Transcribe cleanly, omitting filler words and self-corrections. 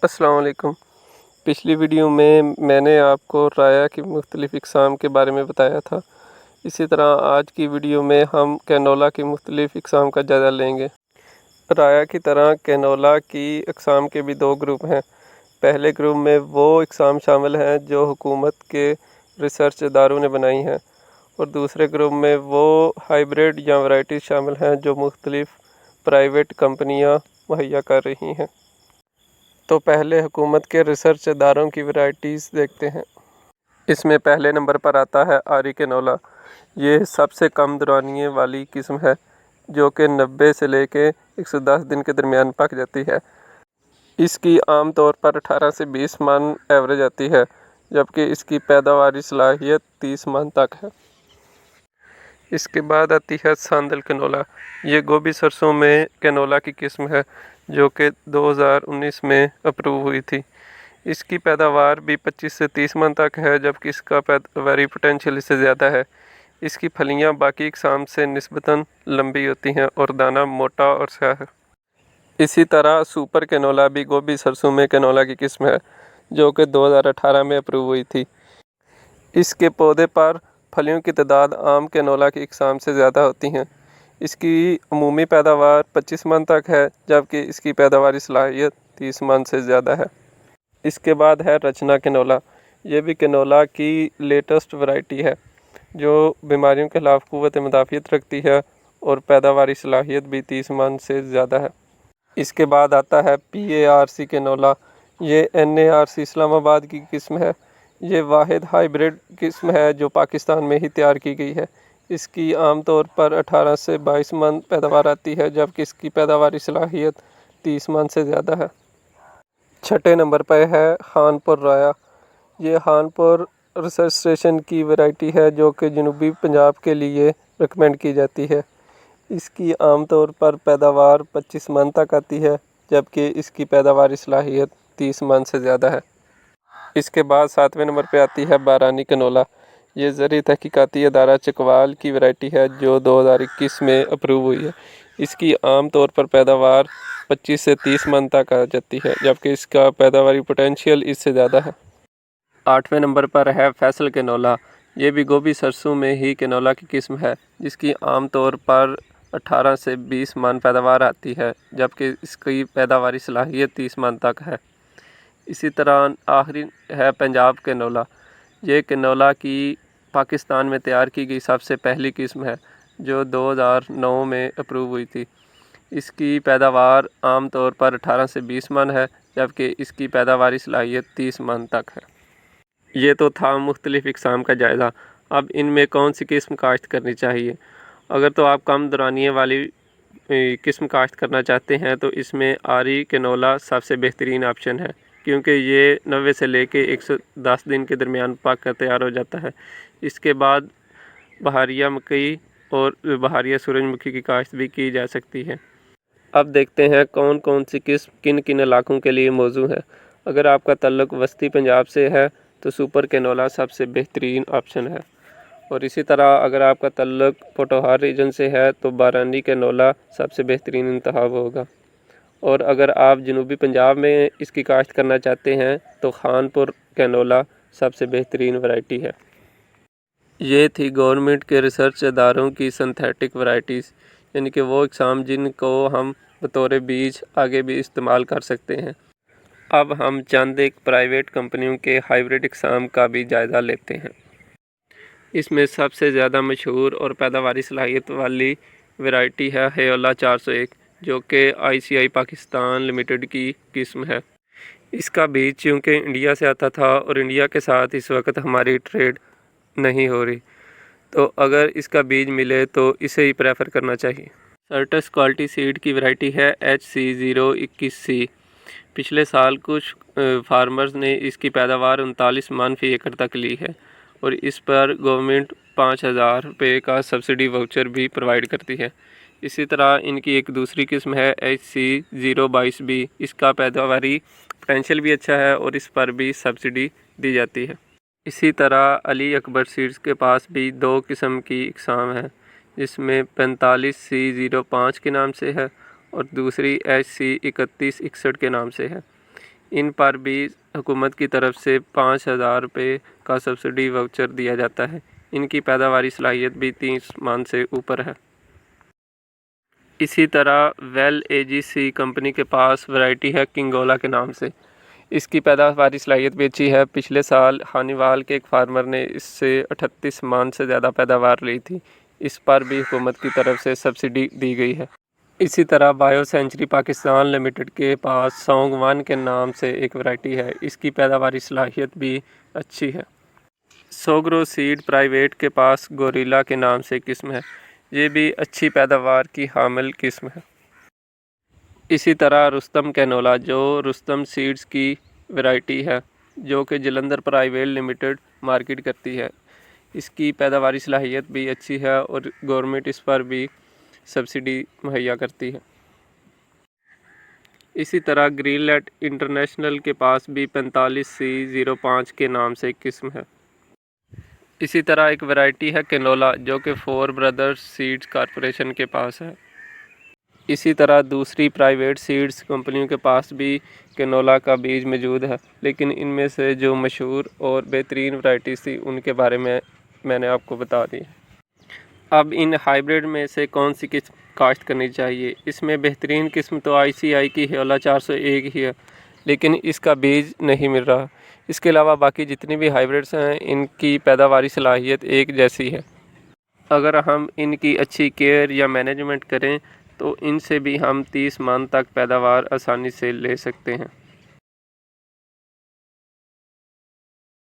السلام علیکم۔ پچھلی ویڈیو میں میں نے آپ کو رایا کی مختلف اقسام کے بارے میں بتایا تھا۔ اسی طرح آج کی ویڈیو میں ہم کینولا کی مختلف اقسام کا جائزہ لیں گے۔ رایا کی طرح کینولا کی اقسام کے بھی دو گروپ ہیں۔ پہلے گروپ میں وہ اقسام شامل ہیں جو حکومت کے ریسرچ اداروں نے بنائی ہیں، اور دوسرے گروپ میں وہ ہائیبرڈ یا ورائٹیز شامل ہیں جو مختلف پرائیویٹ کمپنیاں مہیا کر رہی ہیں۔ تو پہلے حکومت کے ریسرچ اداروں کی ورائٹیز دیکھتے ہیں۔ اس میں پہلے نمبر پر آتا ہے آری کینولا۔ یہ سب سے کم دورانیے والی قسم ہے جو کہ 90 سے لے کے 110 دن کے درمیان پک جاتی ہے۔ اس کی عام طور پر 18 سے 20 من ایوریج آتی ہے، جبکہ اس کی پیداواری صلاحیت 30 من تک ہے۔ اس کے بعد آتی ہے ساندل کینولا۔ یہ گوبھی سرسوں میں کینولا کی قسم ہے جو کہ 2019 میں اپروو ہوئی تھی۔ اس کی پیداوار بھی 25 سے 30 من تک ہے، جبکہ اس کا پیداواری پوٹینشیل اس سے زیادہ ہے۔ اس کی پھلیاں باقی اقسام سے نسبتاً لمبی ہوتی ہیں اور دانہ موٹا اور سیاہ ہے۔ اسی طرح سپر کینولا بھی گوبھی سرسوں میں کینولا کی قسم ہے جو کہ 2018 میں اپروو ہوئی تھی۔ اس کے پودے پر پھلیوں کی تعداد عام کینولا کی اقسام سے زیادہ ہوتی ہیں۔ اس کی عمومی پیداوار 25 من تک ہے، جبکہ اس کی پیداواری صلاحیت 30 من سے زیادہ ہے۔ اس کے بعد ہے رچنا کینولا۔ یہ بھی کینولا کی لیٹسٹ ورائٹی ہے جو بیماریوں کے خلاف قوت مدافعت رکھتی ہے اور پیداواری صلاحیت بھی 30 من سے زیادہ ہے۔ اس کے بعد آتا ہے PARC کینولا۔ یہ NARC اسلام آباد کی قسم ہے۔ یہ واحد ہائیبرڈ قسم ہے جو پاکستان میں ہی تیار کی گئی ہے۔ اس کی عام طور پر 18 سے 22 من پیداوار آتی ہے، جبکہ اس کی پیداواری صلاحیت 30 من سے زیادہ ہے۔ چھٹے نمبر پر ہے خان پور رایا۔ یہ خان پور ریسرچ اسٹیشن کی ورائٹی ہے جو کہ جنوبی پنجاب کے لیے ریکمینڈ کی جاتی ہے۔ اس کی عام طور پر پیداوار 25 من تک آتی ہے، جبکہ اس کی پیداواری صلاحیت 30 من سے زیادہ ہے۔ اس کے بعد 7ویں نمبر پہ آتی ہے بارانی کینولا۔ یہ زرعی تحقیقاتی ادارہ چکوال کی ورائٹی ہے جو 2021 میں اپروو ہوئی ہے۔ اس کی عام طور پر پیداوار 25 سے 30 من تک آ جاتی ہے، جبکہ اس کا پیداواری پوٹینشیل اس سے زیادہ ہے۔ 8ویں نمبر پر ہے فیصل کینولا۔ یہ بھی گوبھی سرسوں میں ہی کینولا کی قسم ہے جس کی عام طور پر 18 سے 20 من پیداوار آتی ہے، جبکہ اس کی پیداواری صلاحیت 30 من تک ہے۔ اسی طرح آخری ہے پنجاب کینولا۔ یہ کینولا کی پاکستان میں تیار کی گئی سب سے پہلی قسم ہے جو 2009 میں اپروو ہوئی تھی۔ اس کی پیداوار عام طور پر 18 سے 20 من ہے، جبکہ اس کی پیداواری صلاحیت 30 من تک ہے۔ یہ تو تھا مختلف اقسام کا جائزہ۔ اب ان میں کون سی قسم کاشت کرنی چاہیے؟ اگر تو آپ کم دورانیے والی قسم کاشت کرنا چاہتے ہیں تو اس میں آری کینولا سب سے بہترین آپشن ہے، کیونکہ یہ 90 سے لے کے 110 دن کے درمیان پک کر تیار ہو جاتا ہے۔ اس کے بعد بہاریہ مکئی اور بہاریہ سورج مکھی کی کاشت بھی کی جا سکتی ہے۔ اب دیکھتے ہیں کون کون سی قسم کن کن علاقوں کے لیے موزوں ہے۔ اگر آپ کا تعلق وسطی پنجاب سے ہے تو سپر کینولا سب سے بہترین آپشن ہے، اور اسی طرح اگر آپ کا تعلق پوٹوہار ریجن سے ہے تو بارانی کینولا سب سے بہترین انتخاب ہوگا، اور اگر آپ جنوبی پنجاب میں اس کی کاشت کرنا چاہتے ہیں تو خان پور کینولا سب سے بہترین ورائٹی ہے۔ یہ تھی گورنمنٹ کے ریسرچ اداروں کی سنتھیٹک ورائٹیز، یعنی کہ وہ اقسام جن کو ہم بطور بیج آگے بھی استعمال کر سکتے ہیں۔ اب ہم چند ایک پرائیویٹ کمپنیوں کے ہائیبرڈ اقسام کا بھی جائزہ لیتے ہیں۔ اس میں سب سے زیادہ مشہور اور پیداواری صلاحیت والی ورائٹی ہے ہیولا 401 جو کہ ICI پاکستان لمیٹڈ کی قسم ہے۔ اس کا بیج چونکہ انڈیا سے آتا تھا اور انڈیا کے ساتھ اس وقت ہماری ٹریڈ نہیں ہو رہی، تو اگر اس کا بیج ملے تو اسے ہی پریفر کرنا چاہیے۔ سرٹس کوالٹی سیڈ کی ورائٹی ہے HC021C۔ پچھلے سال کچھ فارمرز نے اس کی پیداوار 39 من فی ایکڑ تک لی ہے، اور اس پر گورنمنٹ 5000 روپے کا سبسڈی واؤچر بھی پرووائڈ کرتی ہے۔ اسی طرح ان کی ایک دوسری قسم ہے HC022B۔ اس کا پیداواری پوٹینشیل بھی اچھا ہے اور اس پر بھی سبسڈی دی جاتی ہے۔ اسی طرح علی اکبر سیڈز کے پاس بھی دو قسم کی اقسام ہیں، جس میں 45C05 کے نام سے ہے اور دوسری HC3161 کے نام سے ہے۔ ان پر بھی حکومت کی طرف سے 5,000 روپے کا سبسڈی واؤچر دیا جاتا ہے۔ ان کی پیداواری صلاحیت بھی 30 من سے اوپر ہے۔ اسی طرح ویل AGC کمپنی کے پاس ورائٹی ہے کنگولا کے نام سے۔ اس کی پیداواری صلاحیت بھی اچھی ہے۔ پچھلے سال ہانیوال کے ایک فارمر نے اس سے 38 من سے زیادہ پیداوار لی تھی۔ اس پر بھی حکومت کی طرف سے سبسڈی دی گئی ہے۔ اسی طرح بایو سینچری پاکستان لمیٹڈ کے پاس سونگ 1 کے نام سے ایک ورائٹی ہے۔ اس کی پیداواری صلاحیت بھی اچھی ہے۔ سوگرو سیڈ پرائیویٹ کے پاس گوریلا کے نام سے قسم ہے۔ یہ بھی اچھی پیداوار کی حامل قسم ہے۔ اسی طرح رستم کینولا جو رستم سیڈز کی ورائٹی ہے جو کہ جلندھر پرائیویٹ لمیٹڈ مارکیٹ کرتی ہے۔ اس کی پیداواری صلاحیت بھی اچھی ہے اور گورنمنٹ اس پر بھی سبسڈی مہیا کرتی ہے۔ اسی طرح گرین لیٹ انٹرنیشنل کے پاس بھی 45C05 کے نام سے ایک قسم ہے۔ اسی طرح ایک ورائٹی ہے کینولا جو کہ فور بردرز سیڈز کارپوریشن کے پاس ہے۔ اسی طرح دوسری پرائیویٹ سیڈز کمپنیوں کے پاس بھی کینولا کا بیج موجود ہے، لیکن ان میں سے جو مشہور اور بہترین ورائٹیز تھی ان کے بارے میں نے آپ کو بتا دی۔ اب ان ہائیبریڈ میں سے کون سی قسم کاشت کرنی چاہیے؟ اس میں بہترین قسم تو ICI کی ہیولا 401 ہی ہے، لیکن اس کا بیج نہیں مل رہا۔ اس کے علاوہ باقی جتنی بھی ہائیبریڈز ہیں ان کی پیداواری صلاحیت ایک جیسی ہے۔ اگر ہم ان کی اچھی کیئر یا مینجمنٹ کریں تو ان سے بھی ہم 30 من تک پیداوار آسانی سے لے سکتے ہیں۔